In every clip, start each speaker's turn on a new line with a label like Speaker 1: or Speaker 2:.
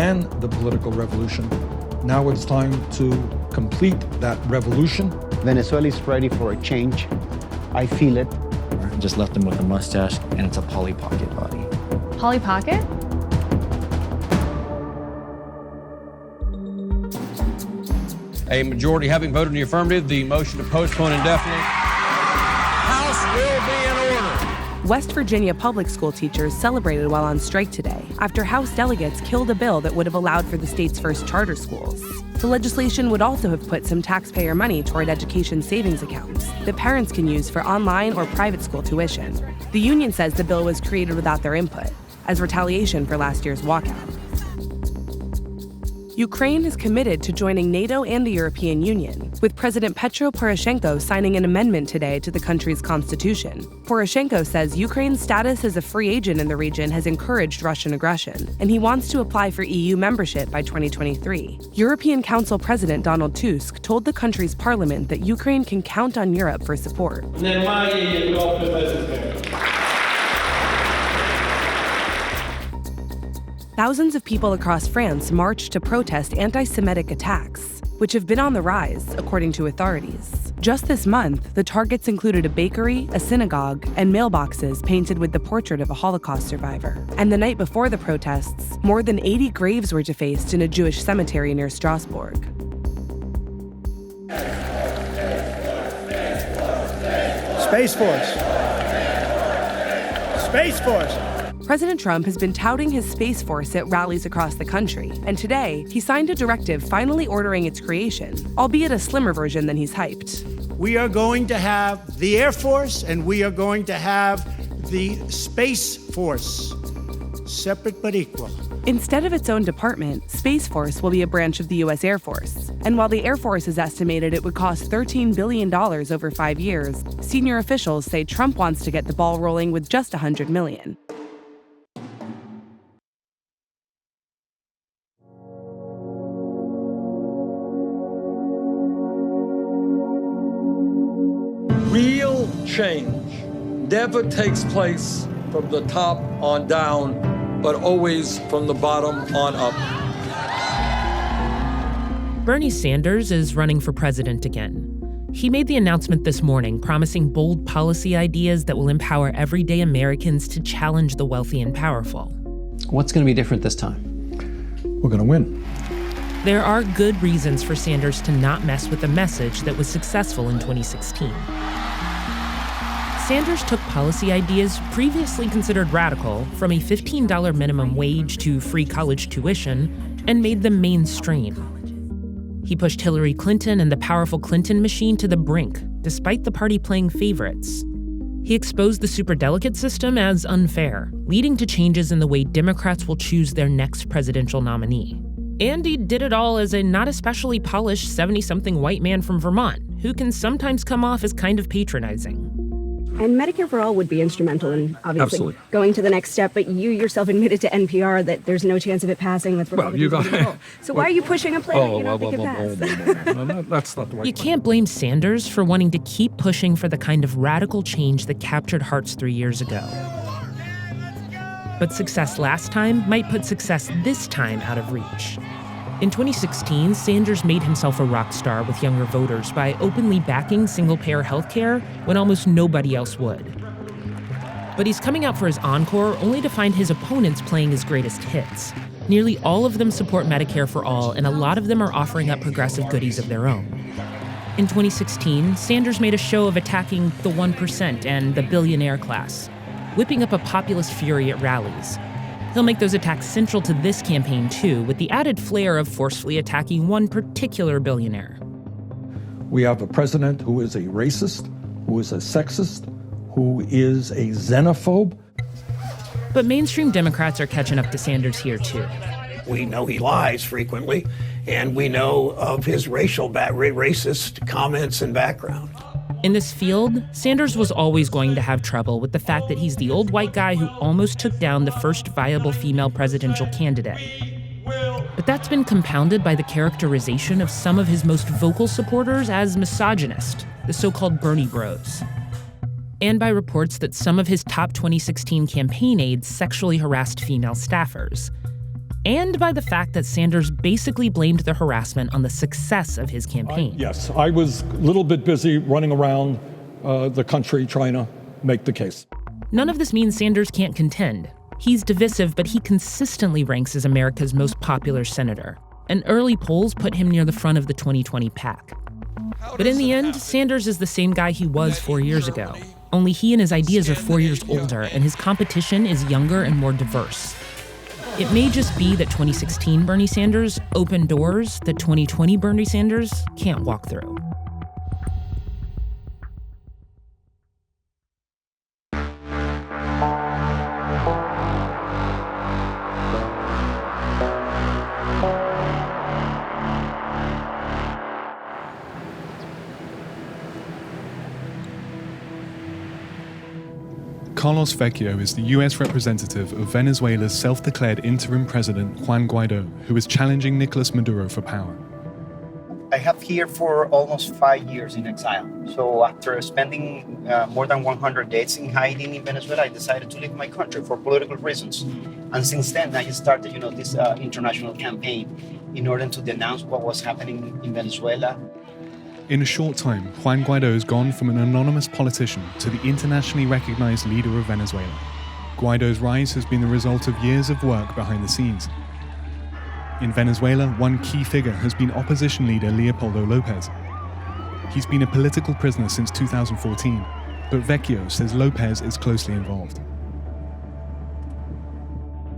Speaker 1: began the political revolution. Now it's time to complete that revolution.
Speaker 2: Venezuela is ready for a change. I feel it.
Speaker 3: I just left him with a mustache, and it's a Polly Pocket body.
Speaker 4: Polly Pocket?
Speaker 5: A majority having voted in the affirmative, the motion to postpone indefinitely. House will be in order.
Speaker 6: West Virginia public school teachers celebrated while on strike today after House delegates killed a bill that would have allowed for the state's first charter schools. The legislation would also have put some taxpayer money toward education savings accounts that parents can use for online or private school tuition. The union says the bill was created without their input, as retaliation for last year's walkout. Ukraine is committed to joining NATO and the European Union, with President Petro Poroshenko signing an amendment today to the country's constitution. Poroshenko says Ukraine's status as a free agent in the region has encouraged Russian aggression, and he wants to apply for EU membership by 2023. European Council President Donald Tusk told the country's parliament that Ukraine can count on Europe for support. Thousands of people across France marched to protest anti-Semitic attacks, which have been on the rise, according to authorities. Just this month, the targets included a bakery, a synagogue, and mailboxes painted with the portrait of a Holocaust survivor. And the night before the protests, more than 80 graves were defaced in a Jewish cemetery near Strasbourg.
Speaker 7: Space Force. Space Force.
Speaker 6: President Trump has been touting his Space Force at rallies across the country, and today he signed a directive finally ordering its creation, albeit a slimmer version than he's hyped.
Speaker 7: We are going to have the Air Force and we are going to have the Space Force, separate but equal.
Speaker 6: Instead of its own department, Space Force will be a branch of the U.S. Air Force. And while the Air Force has estimated it would cost $13 billion over 5 years, senior officials say Trump wants to get the ball rolling with just $100 million.
Speaker 1: Real change never takes place from the top on down, but always from the bottom on up.
Speaker 8: Bernie Sanders is running for president again. He made the announcement this morning promising bold policy ideas that will empower everyday Americans to challenge the wealthy and powerful.
Speaker 3: What's going to be different this time?
Speaker 1: We're going to win.
Speaker 8: There are good reasons for Sanders to not mess with a message that was successful in 2016. Sanders took policy ideas previously considered radical, from a $15 minimum wage to free college tuition, and made them mainstream. He pushed Hillary Clinton and the powerful Clinton machine to the brink, despite the party playing favorites. He exposed the superdelegate system as unfair, leading to changes in the way Democrats will choose their next presidential nominee. And he did it all as a not especially polished 70-something white man from Vermont, who can sometimes come off as kind of patronizing.
Speaker 9: And Medicare for All would be instrumental in, obviously,
Speaker 1: Absolutely.
Speaker 9: going to the next step. But you yourself admitted to NPR that there's no chance of it passing with Republicans. So why are you pushing a plan that you don't think it pass?
Speaker 1: That's not the way.
Speaker 8: You can't blame Sanders for wanting to keep pushing for the kind of radical change that captured hearts 3 years ago. But success last time might put success this time out of reach. In 2016, Sanders made himself a rock star with younger voters by openly backing single-payer health care when almost nobody else would. But he's coming out for his encore only to find his opponents playing his greatest hits. Nearly all of them support Medicare for All, and a lot of them are offering up progressive goodies of their own. In 2016, Sanders made a show of attacking the 1% and the billionaire class, whipping up a populist fury at rallies. He'll make those attacks central to this campaign, too, with the added flair of forcefully attacking one particular billionaire.
Speaker 1: We have a president who is a racist, who is a sexist, who is a xenophobe.
Speaker 8: But mainstream Democrats are catching up to Sanders here, too.
Speaker 10: We know he lies frequently, and we know of his racist comments and background.
Speaker 8: In this field, Sanders was always going to have trouble with the fact that he's the old white guy who almost took down the first viable female presidential candidate. But that's been compounded by the characterization of some of his most vocal supporters as misogynist, the so-called Bernie Bros. And by reports that some of his top 2016 campaign aides sexually harassed female staffers. and by the fact that Sanders basically blamed the harassment on the success of his campaign.
Speaker 1: Yes, I was a little bit busy running around the country trying to make the case.
Speaker 8: None of this means Sanders can't contend. He's divisive, but he consistently ranks as America's most popular senator, and early polls put him near the front of the 2020 pack. But in the end, Sanders is the same guy he was 4 years ago, only he and his ideas are 4 years older, and his competition is younger and more diverse. It may just be that 2016 Bernie Sanders opened doors that 2020 Bernie Sanders can't walk through.
Speaker 4: Carlos Vecchio is the US representative of Venezuela's self-declared interim president Juan Guaidó, who is challenging Nicolas Maduro for power.
Speaker 2: I have here for almost 5 years in exile. So after spending more than 100 days in hiding in Venezuela, I decided to leave my country for political reasons. And since then, I started, this international campaign in order to denounce what was happening in Venezuela.
Speaker 4: In a short time, Juan Guaidó has gone from an anonymous politician to the internationally recognized leader of Venezuela. Guaidó's rise has been the result of years of work behind the scenes. In Venezuela, one key figure has been opposition leader Leopoldo López. He's been a political prisoner since 2014, but Vecchio says López is closely involved.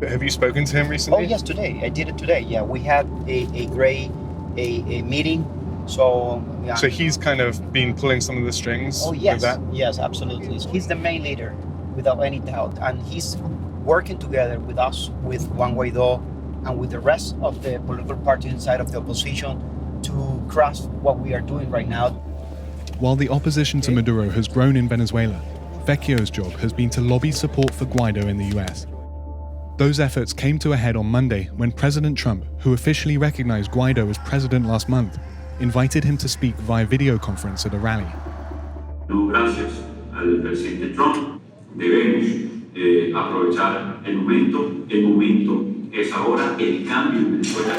Speaker 11: Have you spoken to him recently?
Speaker 2: Oh, yes, today. I did it today. Yeah, we had a great meeting. So
Speaker 11: he's kind of been pulling some of the strings.
Speaker 2: Oh, yes.
Speaker 11: With that?
Speaker 2: Yes, absolutely. He's the main leader, without any doubt. And he's working together with us, with Juan Guaidó, and with the rest of the political parties inside of the opposition to crush what we are doing right now.
Speaker 4: While the opposition to Maduro has grown in Venezuela, Vecchio's job has been to lobby support for Guaidó in the US. Those efforts came to a head on Monday when President Trump, who officially recognized Guaidó as president last month, invited him to speak via video conference at a rally.
Speaker 12: No, gracias al presidente Trump, debemos aprovechar el momento. El momento es ahora el cambio en Venezuela.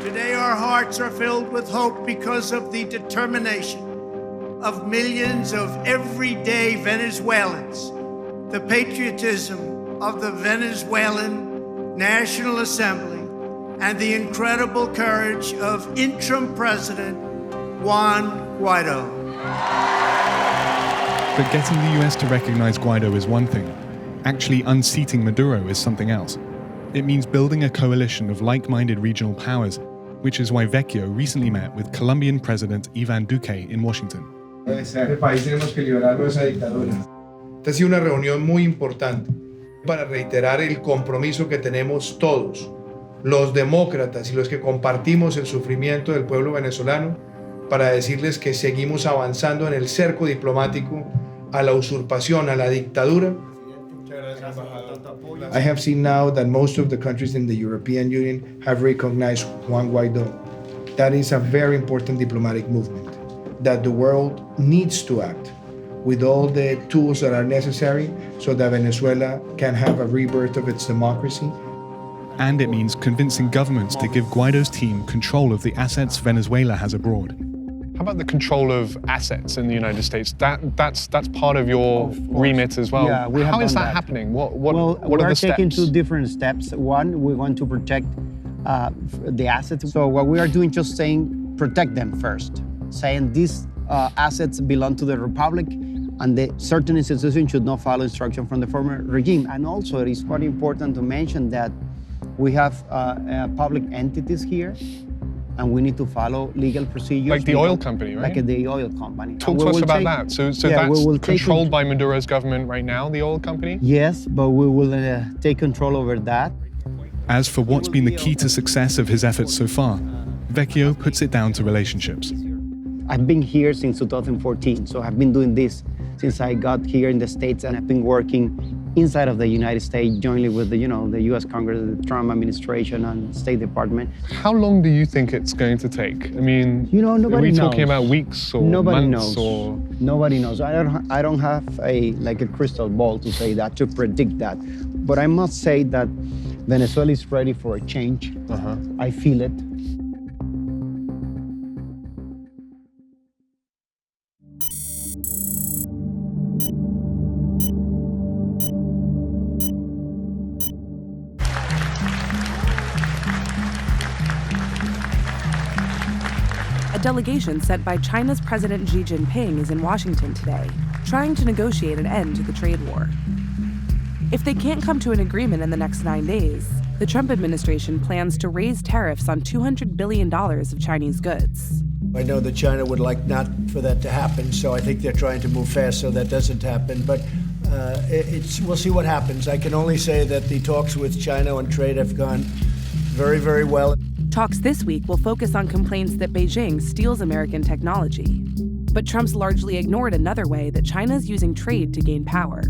Speaker 7: Today our hearts are filled with hope because of the determination of millions of everyday Venezuelans, the patriotism of the Venezuelan National Assembly, and the incredible courage of interim President Juan Guaidó.
Speaker 4: But getting the US to recognize Guaidó is one thing. Actually unseating Maduro is something else. It means building a coalition of like-minded regional powers, which is why Vecchio recently met with Colombian President Iván Duque in Washington.
Speaker 13: Este país tenemos que liberarlo de esa dictadura. Esta ha sido una reunión muy importante para reiterar el compromiso que tenemos todos, los demócratas y los que compartimos el sufrimiento del pueblo venezolano, para decirles que seguimos avanzando en el cerco diplomático a la usurpación, a la dictadura. I have seen now that most of the countries in the European Union have recognized Juan Guaidó. That is a very important diplomatic movement, that the world needs to act with all the tools that are necessary so that Venezuela can have a rebirth of its democracy.
Speaker 4: And it means convincing governments to give Guaidó's team control of the assets Venezuela has abroad.
Speaker 11: How about the control of assets in the United States? That's part of your remit as well.
Speaker 2: Yeah, we have
Speaker 11: How is
Speaker 2: done
Speaker 11: that happening? What
Speaker 2: we
Speaker 11: are the steps?
Speaker 2: taking two different steps. One, we want to protect the assets. So what we are doing, just saying, protect them first. Saying these assets belong to the Republic, and the certain institutions should not follow instruction from the former regime. And also, it is quite important to mention that we have public entities here, and we need to follow legal procedures.
Speaker 11: Like the oil company, right?
Speaker 2: Like the oil company.
Speaker 11: Talk to us about that. So that's controlled by Maduro's government right now, the oil company?
Speaker 2: Yes, but we will take control over that.
Speaker 4: As for what's been the key to success of his efforts so far, Vecchio puts it down to relationships.
Speaker 2: I've been here since 2014, so I've been doing this since I got here in the States, and I've been working inside of the United States, jointly with the U.S. Congress, the Trump administration, and State Department.
Speaker 11: How long do you think it's going to take? I mean,
Speaker 2: nobody
Speaker 11: are we
Speaker 2: knows.
Speaker 11: talking about weeks or
Speaker 2: nobody
Speaker 11: months
Speaker 2: knows.
Speaker 11: or?
Speaker 2: Nobody knows. I don't have a crystal ball to say that, to predict that. But I must say that Venezuela is ready for a change. I feel it.
Speaker 6: A delegation sent by China's President Xi Jinping is in Washington today, trying to negotiate an end to the trade war. If they can't come to an agreement in the next 9 days, the Trump administration plans to raise tariffs on $200 billion of Chinese goods.
Speaker 7: I know that China would like not for that to happen, so I think they're trying to move fast so that doesn't happen. But we'll see what happens. I can only say that the talks with China on trade have gone very, very well.
Speaker 6: Talks this week will focus on complaints that Beijing steals American technology. But Trump's largely ignored another way that China's using trade to gain power.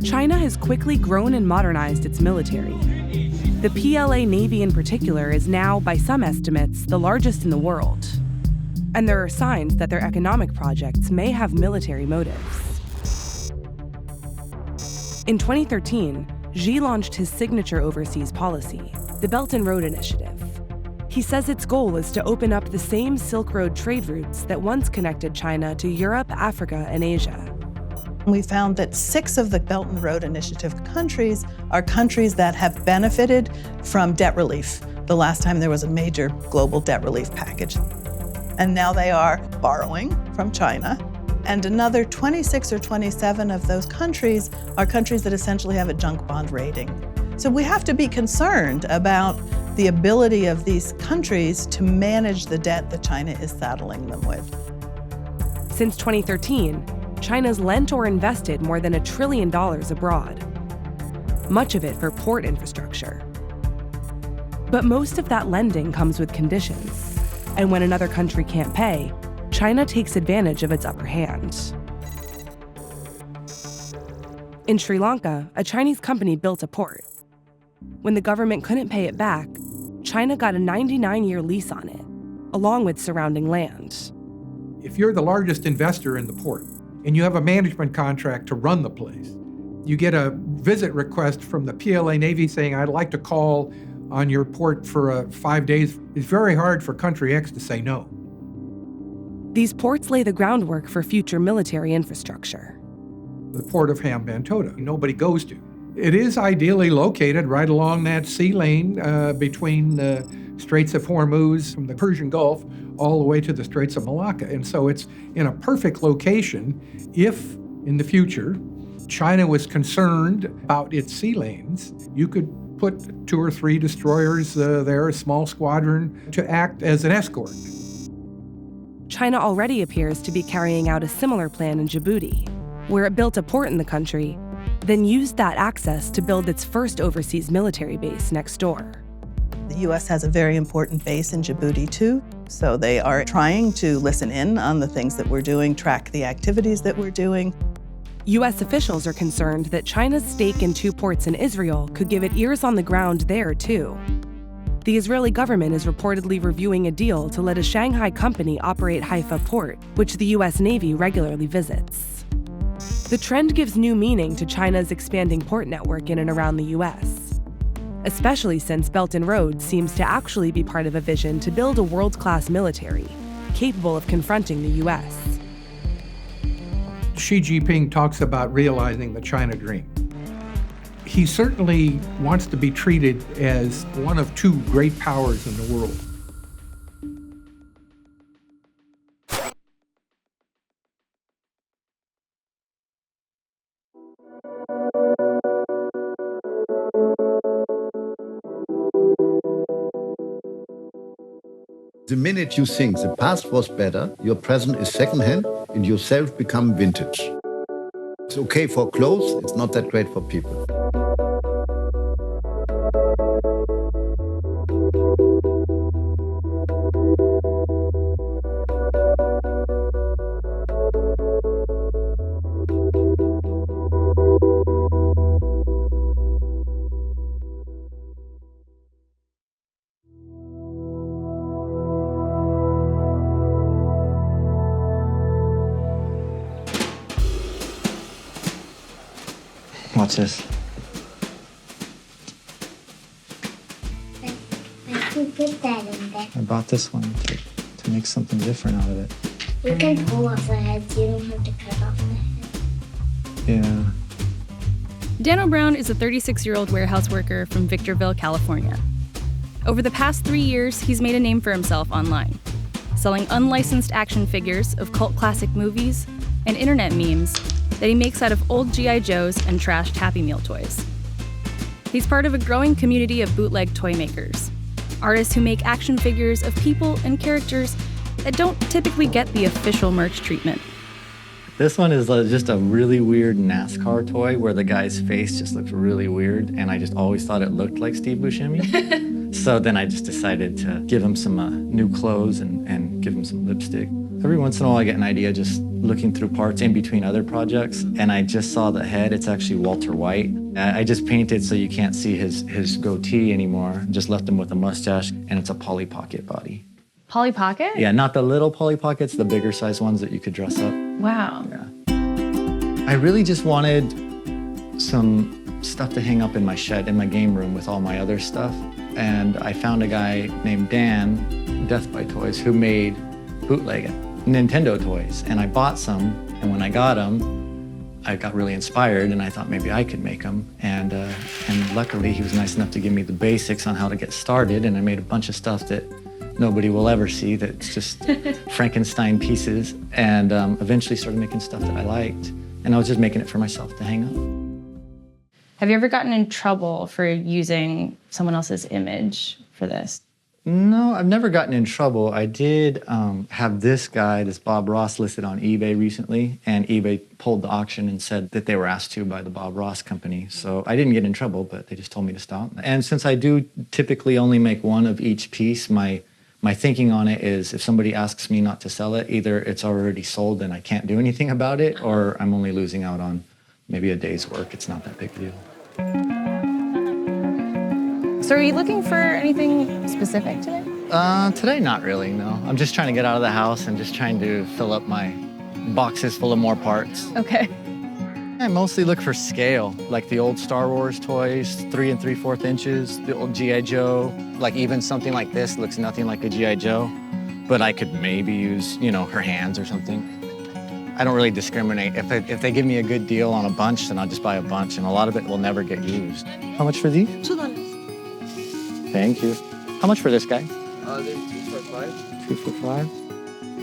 Speaker 6: China has quickly grown and modernized its military. The PLA Navy in particular is now, by some estimates, the largest in the world. And there are signs that their economic projects may have military motives. In 2013, Xi launched his signature overseas policy, the Belt and Road Initiative. He says its goal is to open up the same Silk Road trade routes that once connected China to Europe, Africa, and Asia.
Speaker 14: We found that 6 of the Belt and Road Initiative countries are countries that have benefited from debt relief the last time there was a major global debt relief package. And now they are borrowing from China. And another 26 or 27 of those countries are countries that essentially have a junk bond rating. So we have to be concerned about the ability of these countries to manage the debt that China is saddling them with.
Speaker 6: Since 2013, China's lent or invested more than $1 trillion abroad, much of it for port infrastructure. But most of that lending comes with conditions, and when another country can't pay, China takes advantage of its upper hand. In Sri Lanka, a Chinese company built a port. When the government couldn't pay it back, China got a 99-year lease on it, along with surrounding land.
Speaker 15: If you're the largest investor in the port, and you have a management contract to run the place, you get a visit request from the PLA Navy saying, I'd like to call on your port for 5 days. It's very hard for country X to say no.
Speaker 6: These ports lay the groundwork for future military infrastructure.
Speaker 15: The port of Hambantota, nobody goes to. It is ideally located right along that sea lane between the Straits of Hormuz from the Persian Gulf all the way to the Straits of Malacca. And so it's in a perfect location if, in the future, China was concerned about its sea lanes. You could put 2 or 3 destroyers there, a small squadron, to act as an escort.
Speaker 6: China already appears to be carrying out a similar plan in Djibouti, where it built a port in the country, then used that access to build its first overseas military base next door.
Speaker 14: The U.S. has a very important base in Djibouti, too, so they are trying to listen in on the things that we're doing, track the activities that we're doing.
Speaker 6: U.S. officials are concerned that China's stake in 2 ports in Israel could give it ears on the ground there, too. The Israeli government is reportedly reviewing a deal to let a Shanghai company operate Haifa Port, which the U.S. Navy regularly visits. The trend gives new meaning to China's expanding port network in and around the U.S., especially since Belt and Road seems to actually be part of a vision to build a world-class military, capable of confronting the U.S.
Speaker 15: Xi Jinping talks about realizing the China dream. He certainly wants to be treated as one of 2 great powers in the world.
Speaker 16: The minute you think the past was better, your present is secondhand and yourself become vintage. It's okay for clothes, it's not that great for people.
Speaker 3: gracias.
Speaker 17: I can put that in there.
Speaker 3: I bought this one to make something different out of it.
Speaker 17: You can pull off the heads. You don't have to cut off the head.
Speaker 3: Yeah.
Speaker 18: Dano Brown is a 36-year-old warehouse worker from Victorville, California. Over the past 3 years, he's made a name for himself online, selling unlicensed action figures of cult classic movies and internet memes that he makes out of old G.I. Joes and trashed Happy Meal toys. He's part of a growing community of bootleg toymakers, artists who make action figures of people and characters that don't typically get the official merch treatment.
Speaker 3: This one is just a really weird NASCAR toy where the guy's face just looks really weird, and I just always thought it looked like Steve Buscemi. So then I just decided to give him some new clothes and give him some lipstick. Every once in a while I get an idea just looking through parts in between other projects, and I just saw the head. It's actually Walter White. I just painted so you can't see his goatee anymore. Just left him with a mustache, and it's a Polly Pocket body.
Speaker 18: Polly Pocket?
Speaker 3: Yeah, not the little Polly Pockets, the bigger size ones that you could dress up.
Speaker 18: Wow.
Speaker 3: Yeah. I really just wanted some stuff to hang up in my shed, in my game room with all my other stuff. And I found a guy named Dan, Death by Toys, who made bootleg Nintendo toys. And I bought some, and when I got them, I got really inspired, and I thought maybe I could make them. And luckily, he was nice enough to give me the basics on how to get started, and I made a bunch of stuff that nobody will ever see, that's just Frankenstein pieces, and eventually started making stuff that I liked. And I was just making it for myself to hang up.
Speaker 18: Have you ever gotten in trouble for using someone else's image for this?
Speaker 3: No, I've never gotten in trouble. I did have this guy, this Bob Ross, listed on eBay recently, and eBay pulled the auction and said that they were asked to by the Bob Ross company. So I didn't get in trouble, but they just told me to stop. And since I do typically only make one of each piece, my thinking on it is if somebody asks me not to sell it, either it's already sold and I can't do anything about it, or I'm only losing out on maybe a day's work. It's not that big a deal.
Speaker 18: So are you looking for anything specific today?
Speaker 3: Today, not really, no. I'm just trying to get out of the house and just trying to fill up my boxes full of more parts.
Speaker 18: Okay.
Speaker 3: I mostly look for scale, like the old Star Wars toys, 3 3/4 inches, the old G.I. Joe. Like even something like this looks nothing like a G.I. Joe, but I could maybe use, her hands or something. I don't really discriminate. If they give me a good deal on a bunch, then I'll just buy a bunch, and a lot of it will never get used. How much for these?
Speaker 17: $2.
Speaker 3: Thank you. How much for this guy?
Speaker 17: They're 2 for $5.
Speaker 3: 2 for $5?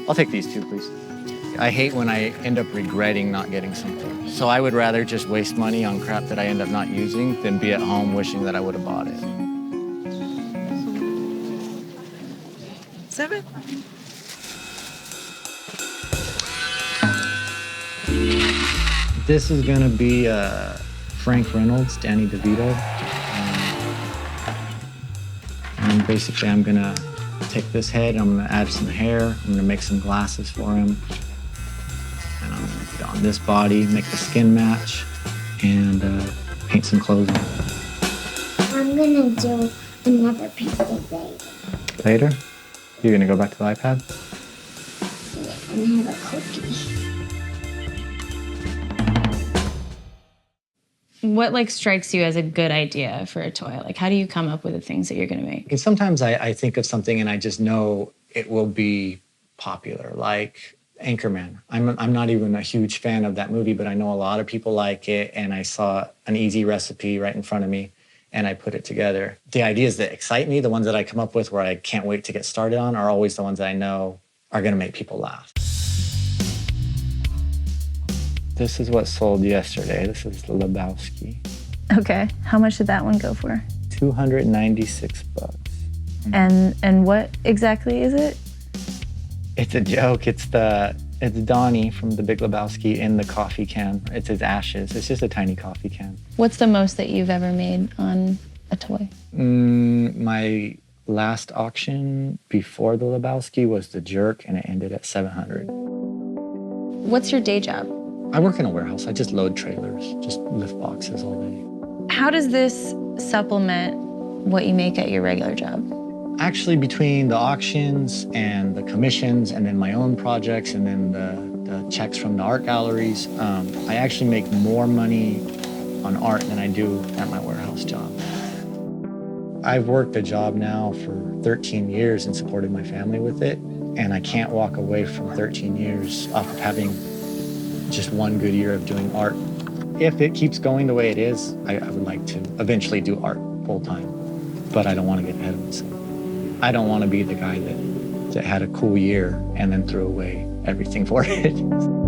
Speaker 3: I'll take these two, please. I hate when I end up regretting not getting something. So I would rather just waste money on crap that I end up not using than be at home wishing that I would have bought it.
Speaker 17: 7.
Speaker 3: This is gonna be Frank Reynolds, Danny DeVito. And basically I'm gonna take this head, I'm gonna add some hair, I'm gonna make some glasses for him. And I'm gonna put on this body, make the skin match, and paint some clothes on.
Speaker 17: I'm gonna do another piece of later.
Speaker 3: Later? You're gonna go back to the iPad?
Speaker 17: Yeah, and have a cookie.
Speaker 18: What strikes you as a good idea for a toy? How do you come up with the things that you're gonna make?
Speaker 3: And sometimes I think of something and I just know it will be popular, like Anchorman. I'm not even a huge fan of that movie, but I know a lot of people like it, and I saw an easy recipe right in front of me, and I put it together. The ideas that excite me, the ones that I come up with where I can't wait to get started on, are always the ones that I know are gonna make people laugh. This is what sold yesterday. This is the Lebowski.
Speaker 18: Okay, how much did that one go for?
Speaker 3: $296.
Speaker 18: And what exactly is it?
Speaker 3: It's a joke. It's Donnie from The Big Lebowski in the coffee can. It's his ashes. It's just a tiny coffee can.
Speaker 18: What's the most that you've ever made on a toy?
Speaker 3: My last auction before the Lebowski was The Jerk, and it ended at $700.
Speaker 18: What's your day job?
Speaker 3: I work in a warehouse. I just load trailers, just lift boxes all day.
Speaker 18: How does this supplement what you make at your regular job?
Speaker 3: Actually, between the auctions and the commissions and then my own projects and then the checks from the art galleries, I actually make more money on art than I do at my warehouse job. I've worked a job now for 13 years and supported my family with it, and I can't walk away from 13 years off of having just one good year of doing art. If it keeps going the way it is, I would like to eventually do art full time, but I don't want to get ahead of myself. I don't want to be the guy that had a cool year and then threw away everything for it.